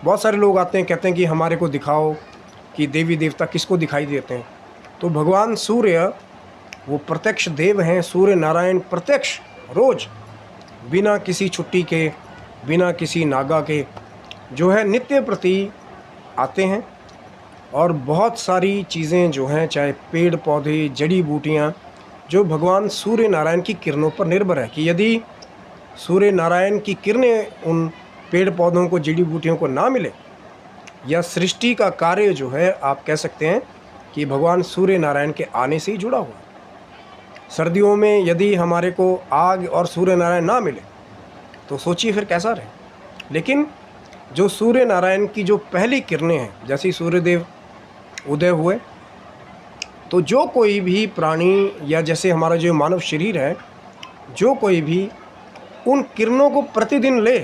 बहुत सारे लोग आते हैं, कहते हैं कि हमारे को दिखाओ कि देवी देवता किसको दिखाई देते हैं। तो भगवान सूर्य वो प्रत्यक्ष देव हैं। सूर्य नारायण प्रत्यक्ष रोज बिना किसी छुट्टी के, बिना किसी नागा के जो है नित्य प्रति आते हैं। और बहुत सारी चीज़ें जो हैं, चाहे पेड़ पौधे, जड़ी बूटियाँ, जो भगवान सूर्य नारायण की किरणों पर निर्भर है कि यदि सूर्य नारायण की किरणें उन पेड़ पौधों को, जड़ी बूटियों को ना मिले, या सृष्टि का कार्य जो है आप कह सकते हैं कि भगवान सूर्य नारायण के आने से ही जुड़ा हुआ है। सर्दियों में यदि हमारे को आग और सूर्य नारायण ना मिले तो सोचिए फिर कैसा रहे। लेकिन जो सूर्य नारायण की जो पहली किरणें हैं, जैसे ही सूर्यदेव उदय हुए, तो जो कोई भी प्राणी या जैसे हमारा जो मानव शरीर है, जो कोई भी उन किरणों को प्रतिदिन ले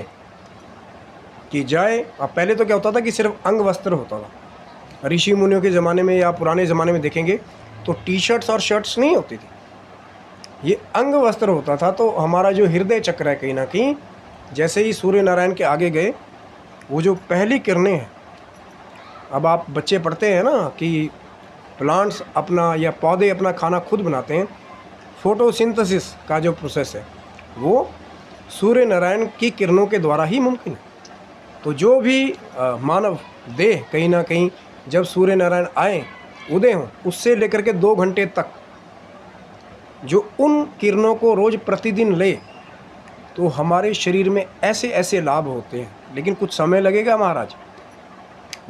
कि जाए। अब पहले तो क्या होता था कि सिर्फ अंग वस्त्र होता था। ऋषि मुनियों के ज़माने में या पुराने ज़माने में देखेंगे तो टी शर्ट्स और शर्ट्स नहीं होती थी, ये अंग वस्त्र होता था। तो हमारा जो हृदय चक्र है, कहीं ना कहीं जैसे ही सूर्य नारायण के आगे गए, वो जो पहली किरणें हैं, अब आप बच्चे पढ़ते हैं ना कि प्लांट्स अपना या पौधे अपना खाना खुद बनाते हैं, फोटोसिंथेसिस का जो प्रोसेस है वो सूर्य नारायण की किरणों के द्वारा ही मुमकिन है। तो जो भी मानव देह कहीं ना कहीं जब सूर्य नारायण आए, उदय हों, उससे लेकर के 2 घंटे तक जो उन किरणों को रोज़ प्रतिदिन ले, तो हमारे शरीर में ऐसे ऐसे लाभ होते हैं। लेकिन कुछ समय लगेगा महाराज,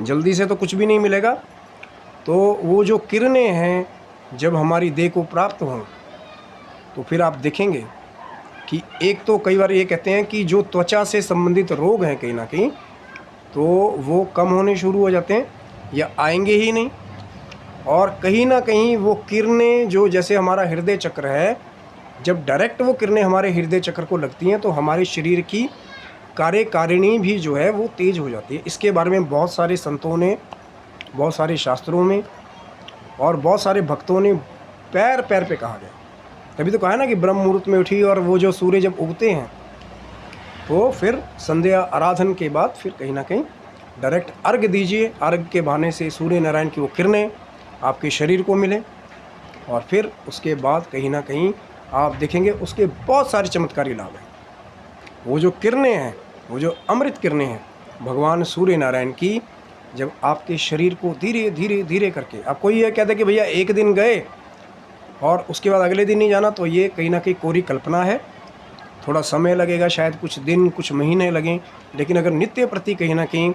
जल्दी से तो कुछ भी नहीं मिलेगा। तो वो जो किरणें हैं जब हमारी देह को प्राप्त हों, तो फिर आप देखेंगे कि एक तो कई बार ये कहते हैं कि जो त्वचा से संबंधित रोग हैं कहीं ना कहीं, तो वो कम होने शुरू हो जाते हैं या आएंगे ही नहीं। और कहीं ना कहीं वो किरणें जो जैसे हमारा हृदय चक्र है, जब डायरेक्ट वो किरणें हमारे हृदय चक्र को लगती हैं तो हमारे शरीर की कार्यकारिणी भी जो है वो तेज हो जाती है। इसके बारे में बहुत सारे संतों ने, बहुत सारे शास्त्रों में और बहुत सारे भक्तों ने पैर पैर पे कहा गया। तभी तो कहा है ना कि ब्रह्म मुहूर्त में उठी, और वो जो सूर्य जब उगते हैं तो फिर संध्या आराधन के बाद फिर कहीं ना कहीं डायरेक्ट अर्घ दीजिए। अर्घ के बहाने से सूर्य नारायण की वो किरणें आपके शरीर को मिले, और फिर उसके बाद कहीं ना कहीं आप देखेंगे उसके बहुत सारे चमत्कारी लाभ हैं। वो जो किरणें हैं, वो जो अमृत किरणें हैं भगवान सूर्य नारायण की, जब आपके शरीर को धीरे धीरे धीरे करके, आप कोई ये कहते कि भैया एक दिन गए और उसके बाद अगले दिन नहीं जाना, तो ये कहीं ना कहीं कोरी कल्पना है। थोड़ा समय लगेगा, शायद कुछ दिन कुछ महीने लगें, लेकिन अगर नित्य प्रति कहीं ना कहीं